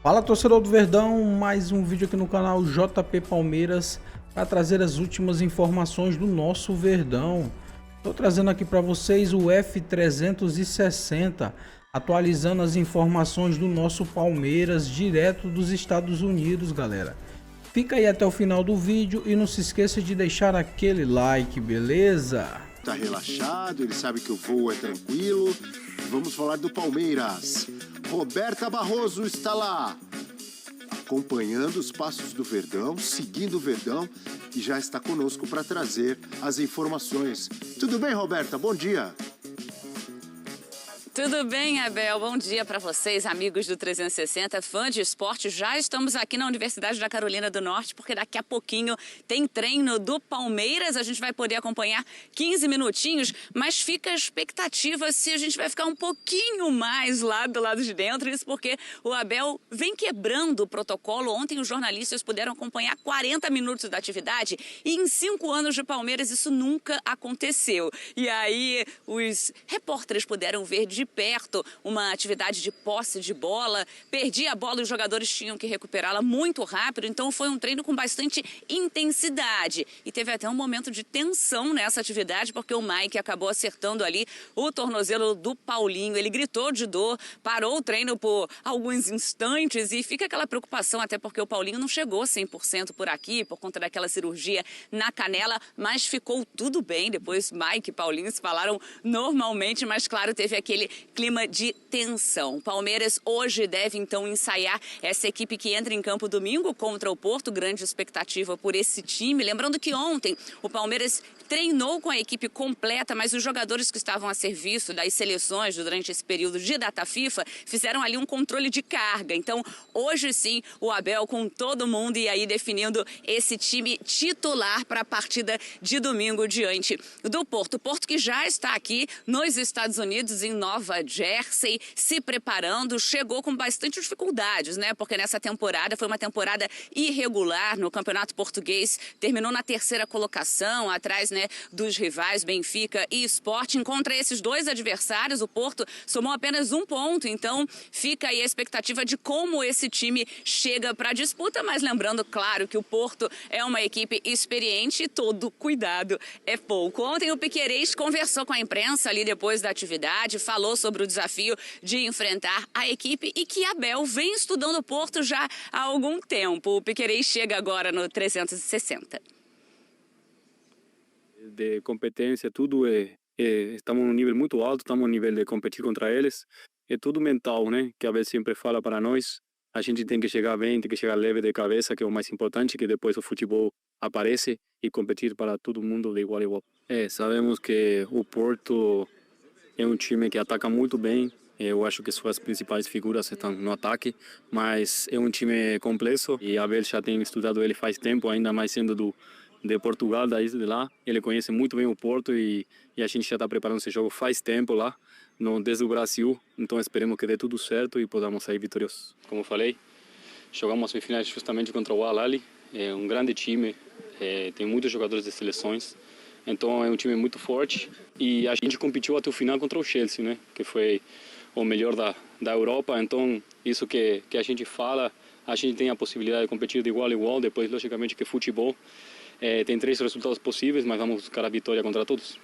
Fala, torcedor do Verdão, mais um vídeo aqui no canal JP Palmeiras para trazer as últimas informações do nosso Verdão. Estou trazendo aqui para vocês o F360, atualizando as informações do nosso Palmeiras direto dos Estados Unidos, galera. Fica aí até o final do vídeo e não se esqueça de deixar aquele like, beleza? Tá relaxado, ele sabe que o voo é tranquilo. Vamos falar do Palmeiras. Roberta Barroso está lá, acompanhando os passos do Verdão, seguindo o Verdão e já está conosco para trazer as informações. Tudo bem, Roberta? Bom dia. Tudo bem, Abel? Bom dia para vocês, amigos do 360, fã de esporte. Já estamos aqui na Universidade da Carolina do Norte, porque daqui a pouquinho tem treino do Palmeiras. A gente vai poder acompanhar 15 minutinhos, mas fica a expectativa se a gente vai ficar um pouquinho mais lá do lado de dentro. Isso porque o Abel vem quebrando o protocolo. Ontem os jornalistas puderam acompanhar 40 minutos da atividade e em 5 anos de Palmeiras isso nunca aconteceu. E aí os repórteres puderam ver de perto uma atividade de posse de bola, perdia a bola e os jogadores tinham que recuperá-la muito rápido, então foi um treino com bastante intensidade e teve até um momento de tensão nessa atividade porque o Mike acabou acertando ali o tornozelo do Paulinho, ele gritou de dor, parou o treino por alguns instantes e fica aquela preocupação até porque o Paulinho não chegou 100% por aqui por conta daquela cirurgia na canela, mas ficou tudo bem, depois Mike e Paulinho se falaram normalmente, mas claro, teve aquele clima de tensão. O Palmeiras hoje deve então ensaiar essa equipe que entra em campo domingo contra o Porto, grande expectativa por esse time. Lembrando que ontem o Palmeiras treinou com a equipe completa, mas os jogadores que estavam a serviço das seleções durante esse período de data FIFA fizeram ali um controle de carga. Então, hoje sim, o Abel com todo mundo e aí definindo esse time titular para a partida de domingo diante do Porto. O Porto que já está aqui nos Estados Unidos, em Nova Jersey, se preparando, chegou com bastante dificuldades, né? Porque nessa temporada foi uma temporada irregular no Campeonato Português, terminou na 3ª colocação, atrás, né, dos rivais Benfica e Sporting. Contra esses dois adversários, o Porto somou apenas 1 ponto, então fica aí a expectativa de como esse time chega para a disputa, mas lembrando, claro, que o Porto é uma equipe experiente e todo cuidado é pouco. Ontem o Piquerez conversou com a imprensa ali depois da atividade, falou sobre o desafio de enfrentar a equipe e que Abel vem estudando o Porto já há algum tempo. O Piquerez chega agora no 360. De competência, tudo estamos num nível muito alto, estamos no nível de competir contra eles, é tudo mental, né, que a Abel sempre fala para nós, a gente tem que chegar bem, tem que chegar leve de cabeça, que é o mais importante, que depois o futebol aparece e competir para todo mundo de igual a igual. Sabemos que o Porto é um time que ataca muito bem, eu acho que suas principais figuras estão no ataque, mas é um time complexo e a Abel já tem estudado ele faz tempo, ainda mais sendo de Portugal, daí de lá. Ele conhece muito bem o Porto e a gente já está preparando esse jogo faz tempo lá, desde o Brasil. Então esperemos que dê tudo certo e podamos sair vitoriosos. Como eu falei, jogamos as semifinais justamente contra o Al-Ahly. É um grande time, tem muitos jogadores de seleções. Então é um time muito forte e a gente competiu até o final contra o Chelsea, né? Que foi o melhor da Europa. Então isso que a gente fala, a gente tem a possibilidade de competir de igual a igual. Depois, logicamente, que futebol tem 3 resultados possíveis, mas vamos buscar a vitória contra todos.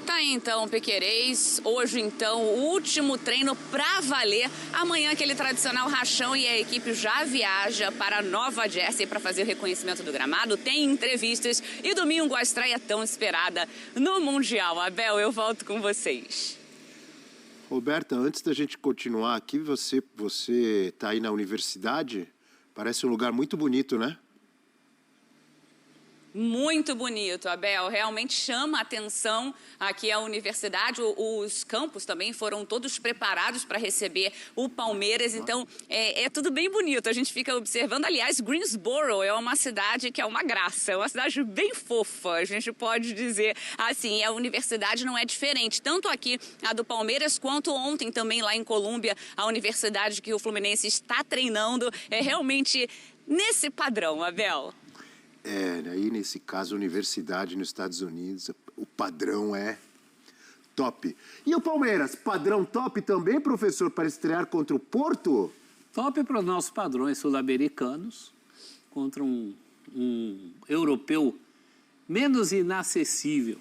Tá aí, então, Piquerez. Hoje, então, o último treino pra valer. Amanhã, aquele tradicional rachão e a equipe já viaja para Nova Jersey para fazer o reconhecimento do gramado. Tem entrevistas e domingo a estreia tão esperada no Mundial. Abel, eu volto com vocês. Roberta, antes da gente continuar aqui, você tá aí na universidade? Parece um lugar muito bonito, né? Muito bonito, Abel. Realmente chama a atenção aqui a universidade. Os campos também foram todos preparados para receber o Palmeiras. Então, é tudo bem bonito. A gente fica observando. Aliás, Greensboro é uma cidade que é uma graça. É uma cidade bem fofa, a gente pode dizer assim. E a universidade não é diferente. Tanto aqui, a do Palmeiras, quanto ontem também lá em Colômbia, a universidade que o Fluminense está treinando. É realmente nesse padrão, Abel. Aí nesse caso, universidade nos Estados Unidos, o padrão é Top. E o Palmeiras, padrão top também, professor, para estrear contra o Porto? Top para os nossos padrões sul-americanos, contra um europeu menos inacessível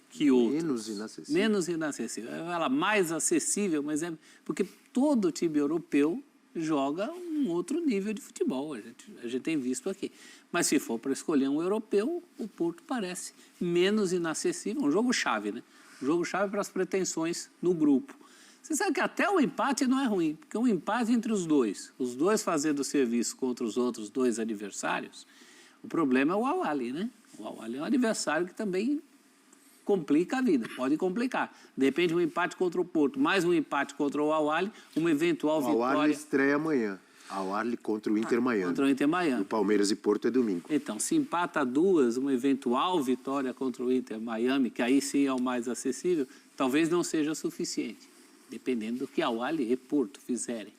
que outros. Menos inacessível. Menos inacessível. Ela mais acessível, mas é porque todo time europeu joga um outro nível de futebol. A gente tem visto aqui. Mas se for para escolher um europeu, o Porto parece menos inacessível. Um jogo-chave, né? Um jogo-chave para as pretensões no grupo. Você sabe que até o empate não é ruim, porque um empate entre os dois fazendo o serviço contra os outros dois adversários, o problema é o Al-Ahly, né? O Al-Ahly é um adversário que também complica a vida, pode complicar. De repente, um empate contra o Porto, mais um empate contra o Al-Ahly, uma eventual vitória. O Al-Ahly estreia amanhã. Al-Ahly contra o Inter Miami. Contra o Inter Miami. O Palmeiras e Porto é domingo. Então, se empata duas, uma eventual vitória contra o Inter Miami, que aí sim é o mais acessível, talvez não seja suficiente, dependendo do que Al-Ahly e Porto fizerem.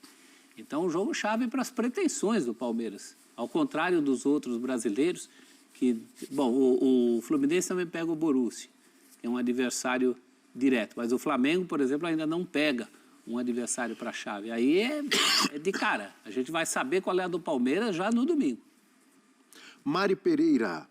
Então, o jogo-chave para as pretensões do Palmeiras. Ao contrário dos outros brasileiros, que, bom, o Fluminense também pega o Borussia, que é um adversário direto. Mas o Flamengo, por exemplo, ainda não pega um adversário para a chave. Aí é de cara. A gente vai saber qual é a do Palmeiras já no domingo. Mari Pereira,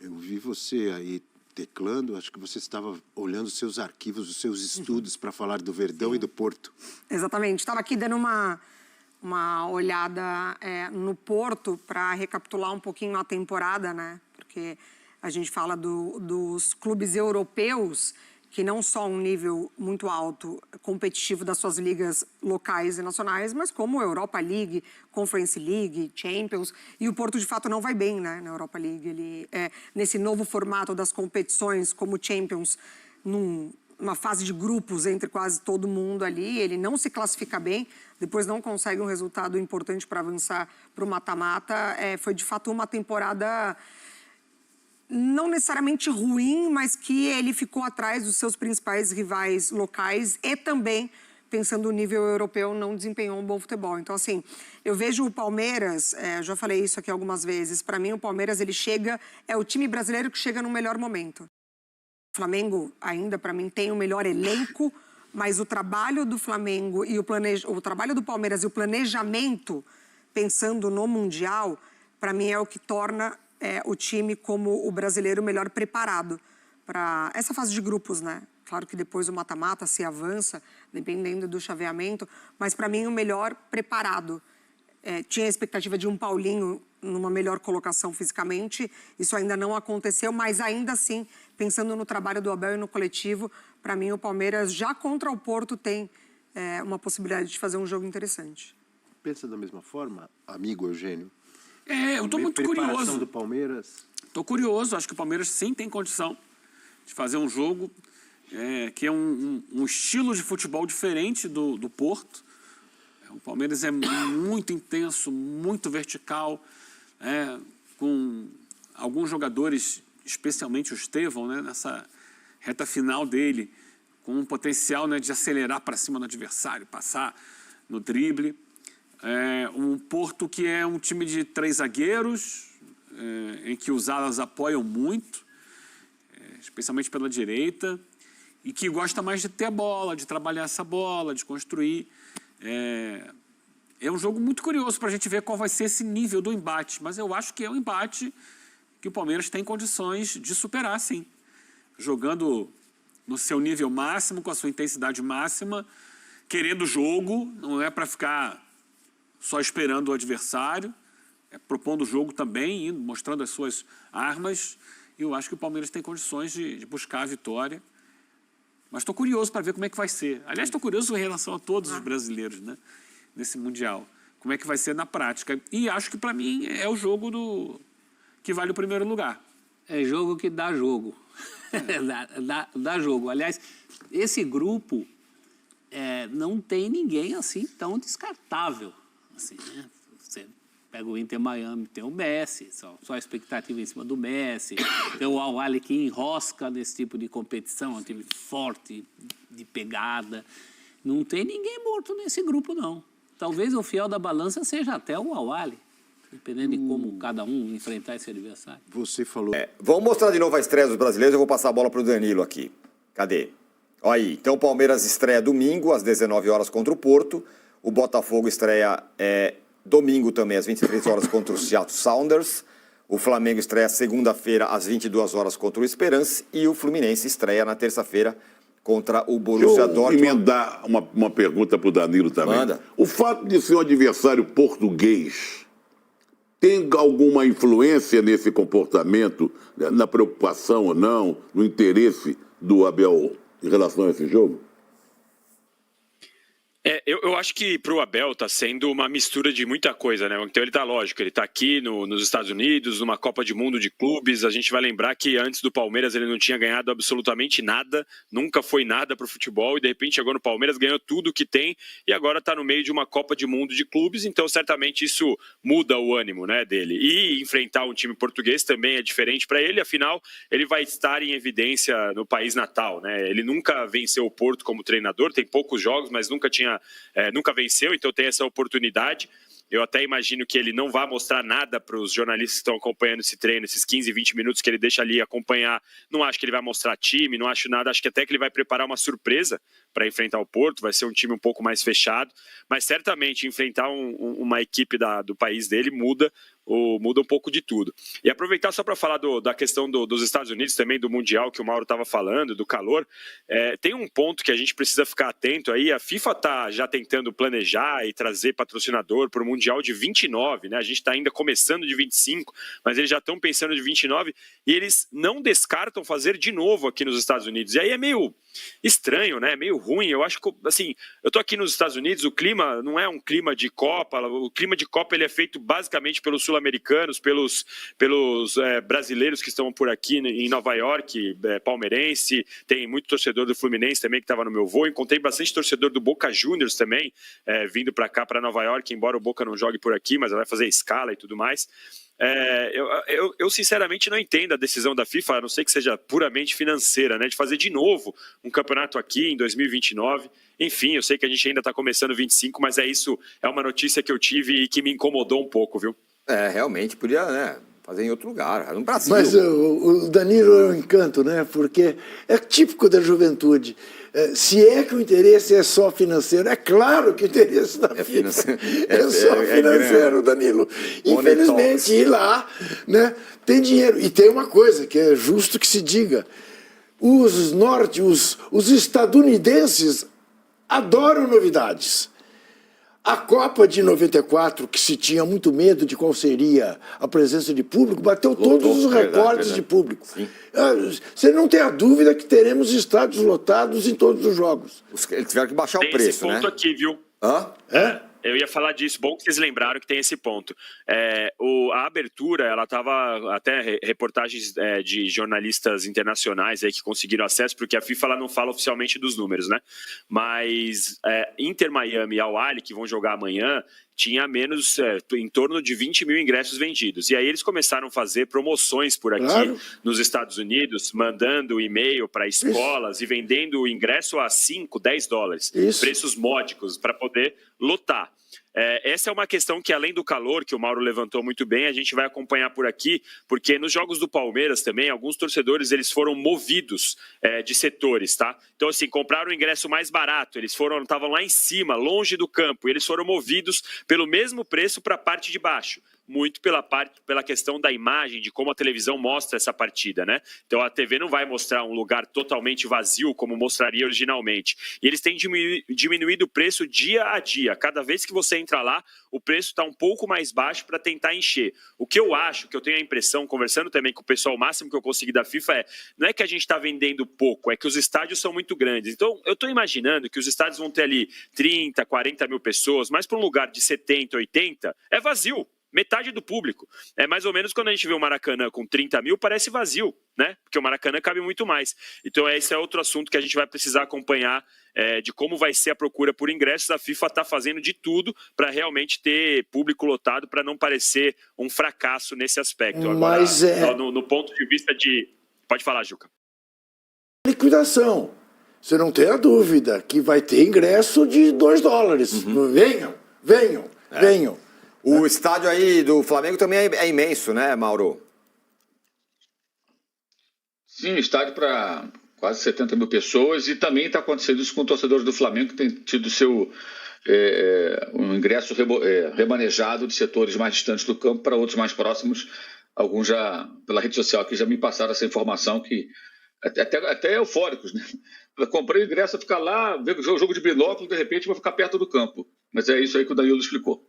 eu vi você aí teclando, acho que você estava olhando os seus arquivos, os seus estudos para falar do Verdão e do Porto. Exatamente. Estava aqui dando uma olhada no Porto para recapitular um pouquinho a temporada, né? Porque a gente fala dos clubes europeus, que não só um nível muito alto, competitivo das suas ligas locais e nacionais, mas como Europa League, Conference League, Champions. E o Porto, de fato, não vai bem, né, na Europa League. Ele, nesse novo formato das competições, como Champions, numa fase de grupos entre quase todo mundo ali, ele não se classifica bem, depois não consegue um resultado importante para avançar para o mata-mata. Foi, de fato, uma temporada não necessariamente ruim, mas que ele ficou atrás dos seus principais rivais locais e também, pensando no nível europeu, não desempenhou um bom futebol. Então, assim, eu vejo o Palmeiras, já falei isso aqui algumas vezes, para mim o Palmeiras ele é o time brasileiro que chega no melhor momento. O Flamengo ainda, para mim, tem o melhor elenco, mas o trabalho do Flamengo e o trabalho do Palmeiras e o planejamento, pensando no Mundial, para mim é o que torna o time como o brasileiro melhor preparado para essa fase de grupos, né? Claro que depois o mata-mata se avança, dependendo do chaveamento, mas para mim o melhor preparado. Tinha a expectativa de um Paulinho numa melhor colocação fisicamente, isso ainda não aconteceu, mas ainda assim, pensando no trabalho do Abel e no coletivo, para mim o Palmeiras já contra o Porto tem uma possibilidade de fazer um jogo interessante. Pensa da mesma forma, amigo Eugênio? Eu estou muito Preparação curioso. do Palmeiras? Estou curioso, acho que o Palmeiras sim tem condição de fazer um jogo que é um estilo de futebol diferente do Porto. O Palmeiras é muito intenso, muito vertical, com alguns jogadores, especialmente o Estevão, né, nessa reta final dele, com um potencial, né, de acelerar para cima do adversário, passar no drible. Um Porto que é um time de 3 zagueiros, em que os alas apoiam muito, especialmente pela direita, e que gosta mais de ter a bola, de trabalhar essa bola, de construir. É um jogo muito curioso para a gente ver qual vai ser esse nível do embate, mas eu acho que é um embate que o Palmeiras tem condições de superar, sim. Jogando no seu nível máximo, com a sua intensidade máxima, querendo o jogo, não é para ficar só esperando o adversário, propondo o jogo também, mostrando as suas armas. E eu acho que o Palmeiras tem condições de buscar a vitória. Mas estou curioso para ver como é que vai ser. Aliás, estou curioso em relação a todos os brasileiros, né, nesse Mundial. Como é que vai ser na prática. E acho que, para mim, é o jogo que vale o primeiro lugar. É jogo que dá jogo. dá jogo. Aliás, esse grupo não tem ninguém assim tão descartável. Assim, né? Você pega o Inter Miami, tem o Messi, só a expectativa em cima do Messi. Tem o Al-Ahly que enrosca nesse tipo de competição, um time forte, de pegada. Não tem ninguém morto nesse grupo, não. Talvez o fiel da balança seja até o Al-Ahly, dependendo de como cada um enfrentar esse adversário. Você falou... Vamos mostrar de novo a estreia dos brasileiros, eu vou passar a bola para o Danilo aqui. Cadê? Aí, então o Palmeiras estreia domingo às 19 horas contra o Porto. O Botafogo estreia domingo também às 23 horas contra o Seattle Sounders. O Flamengo estreia segunda-feira às 22 horas contra o Esperance. E o Fluminense estreia na terça-feira contra o Borussia Dortmund. Deixa eu emendar uma pergunta para o Danilo também. Manda. O fato de ser um adversário português tem alguma influência nesse comportamento, na preocupação ou não, no interesse do Abel em relação a esse jogo? Eu acho que pro Abel está sendo uma mistura de muita coisa, né? Então ele tá lógico, ele tá aqui nos Estados Unidos, numa Copa de Mundo de clubes. A gente vai lembrar que antes do Palmeiras ele não tinha ganhado absolutamente nada, nunca foi nada pro futebol e de repente chegou no Palmeiras, ganhou tudo que tem e agora tá no meio de uma Copa de Mundo de clubes, então certamente isso muda o ânimo, né, dele. E enfrentar um time português também é diferente para ele, afinal ele vai estar em evidência no país natal, né? Ele nunca venceu o Porto como treinador, tem poucos jogos, mas nunca venceu, então tem essa oportunidade. Eu até imagino que ele não vai mostrar nada para os jornalistas que estão acompanhando esse treino, esses 15, 20 minutos que ele deixa ali acompanhar. Não acho que ele vai mostrar time, não acho nada. Acho que até que ele vai preparar uma surpresa para enfrentar o Porto. Vai ser um time um pouco mais fechado. Mas certamente enfrentar uma equipe do país dele muda um pouco de tudo. E aproveitar só para falar da questão dos Estados Unidos também, do Mundial que o Mauro estava falando, do calor, tem um ponto que a gente precisa ficar atento aí. A FIFA está já tentando planejar e trazer patrocinador para o Mundial de 29, né? A gente está ainda começando de 25, mas eles já estão pensando de 29 e eles não descartam fazer de novo aqui nos Estados Unidos. E aí é meio estranho, né? Meio ruim. Eu acho que, assim, eu tô aqui nos Estados Unidos, o clima não é um clima de Copa, o clima de Copa ele é feito basicamente pelos sul-americanos, pelos brasileiros que estão por aqui em Nova York, palmeirense, tem muito torcedor do Fluminense também que estava no meu voo, encontrei bastante torcedor do Boca Juniors também, vindo para cá, para Nova York, embora o Boca não jogue por aqui, mas ela vai fazer escala e tudo mais. Eu sinceramente não entendo a decisão da FIFA, a não ser que seja puramente financeira, né, de fazer de novo um campeonato aqui em 2029. Enfim, eu sei que a gente ainda está começando 25, mas é uma notícia que eu tive e que me incomodou um pouco, viu? Realmente podia, né, fazer em outro lugar, no Brasil. Mas o Danilo é um encanto, né? Porque é típico da juventude. Se é que o interesse é só financeiro, é claro que o interesse da FIFA é só financeiro, Danilo. Infelizmente, ir lá, né, tem dinheiro. E tem uma coisa que é justo que se diga. Os estadunidenses adoram novidades. A Copa de 94, que se tinha muito medo de qual seria a presença de público, bateu todos os recordes de público. Sim. Você não tem a dúvida que teremos estádios lotados em todos os jogos. Eles tiveram que baixar o preço, né? Tem esse ponto aqui, viu? Eu ia falar disso, bom que vocês lembraram que tem esse ponto. A abertura, ela estava até reportagens de jornalistas internacionais aí que conseguiram acesso, porque a FIFA ela não fala oficialmente dos números, né? Mas Inter Miami e Al Ahly, que vão jogar amanhã, tinha menos, em torno de 20 mil ingressos vendidos. E aí eles começaram a fazer promoções por aqui nos Estados Unidos, mandando e-mail para escolas e vendendo o ingresso a 5, 10 dólares. Preços módicos para poder lotar. Essa é uma questão que, além do calor, que o Mauro levantou muito bem, a gente vai acompanhar por aqui, porque nos jogos do Palmeiras também, alguns torcedores eles foram movidos de setores, tá? Então, assim, compraram o ingresso mais barato, eles estavam lá em cima, longe do campo, e eles foram movidos pelo mesmo preço para a parte de baixo. Muito pela questão da imagem, de como a televisão mostra essa partida, né? Então a TV não vai mostrar um lugar totalmente vazio como mostraria originalmente. E eles têm diminuído o preço dia a dia. Cada vez que você entra lá, o preço está um pouco mais baixo para tentar encher. O que eu acho, que eu tenho a impressão, conversando também com o pessoal, o máximo que eu consegui da FIFA não é que a gente está vendendo pouco, é que os estádios são muito grandes. Então eu estou imaginando que os estádios vão ter ali 30, 40 mil pessoas, mas para um lugar de 70, 80, é vazio. Metade do público. É mais ou menos quando a gente vê o Maracanã com 30 mil, parece vazio, né? Porque o Maracanã cabe muito mais. Então esse é outro assunto que a gente vai precisar acompanhar, de como vai ser a procura por ingressos. A FIFA está fazendo de tudo para realmente ter público lotado, para não parecer um fracasso nesse aspecto. Agora, no ponto de vista de... Pode falar, Juca. Liquidação. Você não tem a dúvida que vai ter ingresso de 2 dólares. Venham. O estádio aí do Flamengo também é imenso, né, Mauro? Sim, estádio para quase 70 mil pessoas, e também está acontecendo isso com torcedores do Flamengo, que tem tido seu um ingresso remanejado de setores mais distantes do campo para outros mais próximos. Alguns já, pela rede social aqui, já me passaram essa informação, que até eufóricos, né? Eu comprei o ingresso, ficar lá, ver o jogo de binóculo, de repente vou ficar perto do campo. Mas é isso aí que o Danilo explicou.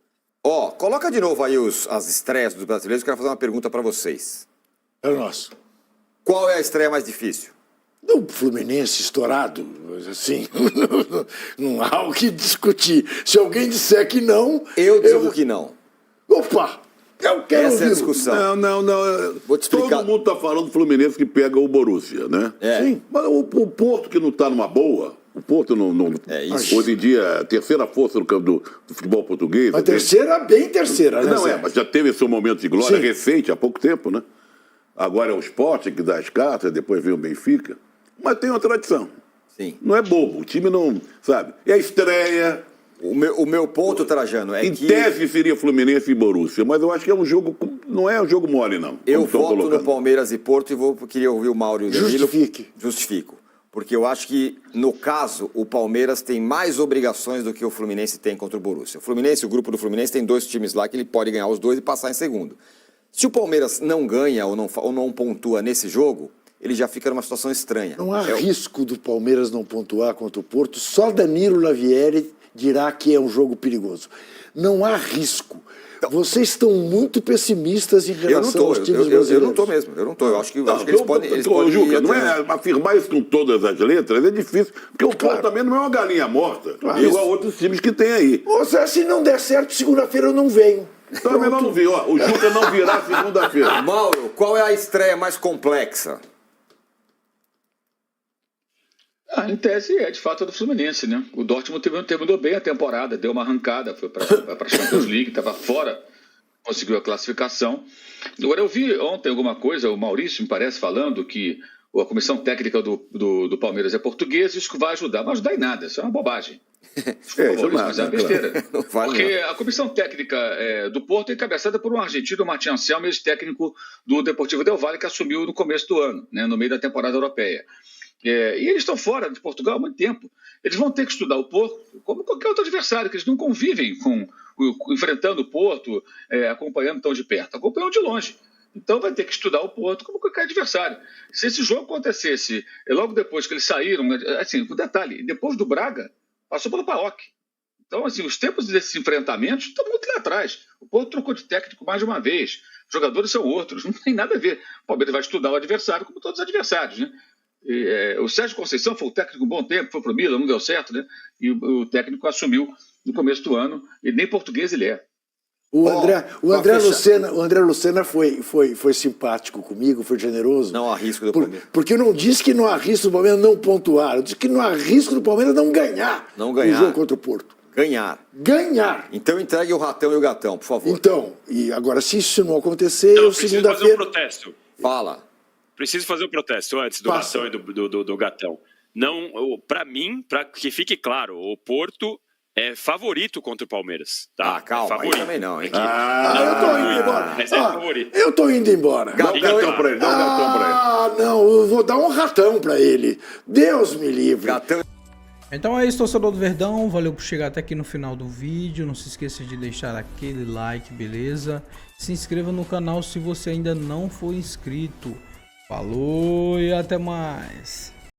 Coloca de novo aí as estreias dos brasileiros, que eu quero fazer uma pergunta para vocês. É nosso. Qual é a estreia mais difícil? Do Fluminense estourado, assim, não há o que discutir. Se alguém disser que não... Eu digo que não. Opa! Eu quero Essa é a ouvir. discussão. Não. Vou te explicar. Todo mundo está falando do Fluminense que pega o Borussia, né? Sim. Mas o Porto, que não está numa boa, o Porto isso. hoje em dia é a terceira força do futebol português. Mas terceira, bem terceira, né? Não, mas já teve seu momento de glória recente, há pouco tempo, né? Agora é o Sport que dá as cartas, depois vem o Benfica. Mas tem uma tradição. Sim. Não é bobo, o time não, sabe? É a estreia. O meu ponto, Trajano, é em que... Em tese seria Fluminense e Borussia, mas eu acho que é um jogo, não é um jogo mole, não. Eu voto no Palmeiras e Porto e queria ouvir o Mauro e o Danilo. Justifico. Porque eu acho que, no caso, o Palmeiras tem mais obrigações do que o Fluminense tem contra o Borussia. O grupo do Fluminense tem 2 times lá que ele pode ganhar os 2 e passar em segundo. Se o Palmeiras não ganha ou não pontua nesse jogo, ele já fica numa situação estranha. Não há risco do Palmeiras não pontuar contra o Porto. Só Danilo Lavieri dirá que é um jogo perigoso. Não há risco. Vocês estão muito pessimistas em relação aos times brasileiros. Eu não estou mesmo. Eu não estou. Eu acho que eles podem... Juca, não é afirmar isso com todas as letras, é difícil. Porque o Porto também não é uma galinha morta, igual outros times que tem aí. Ou seja, se não der certo, segunda-feira eu não venho. Então é melhor não vir. O Juca não virá segunda-feira. Mauro, qual é a estreia mais complexa? Em tese, de fato, é do Fluminense, né? O Dortmund terminou bem a temporada, deu uma arrancada, foi para a Champions League, estava fora, conseguiu a classificação. Agora, eu vi ontem alguma coisa, o Maurício me parece falando que a comissão técnica do Palmeiras é portuguesa, isso que vai ajudar. Não vai ajudar em nada, isso é uma bobagem. Desculpa, Maurício, mas é uma besteira. Porque a comissão técnica do Porto é encabeçada por um argentino, o Martin Anselmo, ex-técnico do Deportivo Del Valle, que assumiu no começo do ano, né, no meio da temporada europeia. E eles estão fora de Portugal há muito tempo. Eles vão ter que estudar o Porto como qualquer outro adversário, que eles não convivem enfrentando o Porto, acompanhando tão de perto, acompanham de longe. Então vai ter que estudar o Porto como qualquer adversário. Se esse jogo acontecesse logo depois que eles saíram, assim, um detalhe, depois do Braga, passou pelo PAOK. Então, assim, os tempos desses enfrentamentos estão muito lá atrás. O Porto trocou de técnico mais de uma vez. Os jogadores são outros, não tem nada a ver. O Palmeiras vai estudar o adversário como todos os adversários, né? O Sérgio Conceição foi o técnico um bom tempo, foi para o Milan, não deu certo, né? E o técnico assumiu no começo do ano, e nem português ele é. O André Lucena foi simpático comigo, foi generoso. Não há risco do Palmeiras. Porque eu não disse que não há risco do Palmeiras não pontuar, eu disse que não há risco do Palmeiras não ganhar o jogo contra o Porto. Ganhar. Então entregue o ratão e o gatão, por favor. Então, e agora se isso não acontecer, eu segunda-feira... fazer um protesto. Fala. Preciso fazer um protesto antes do ratão e do gatão. Não, para mim, para que fique claro, o Porto é favorito contra o Palmeiras. Tá? Calma, aí também não, hein? eu tô indo embora. Mas é favorito. Eu tô indo embora. Dá um gatão pra ele, dá um gatão pra ele. Não, eu vou dar um ratão pra ele. Deus me livre. Gatão. Então é isso, torcedor do Verdão. Valeu por chegar até aqui no final do vídeo. Não se esqueça de deixar aquele like, beleza? Se inscreva no canal se você ainda não for inscrito. Falou e até mais.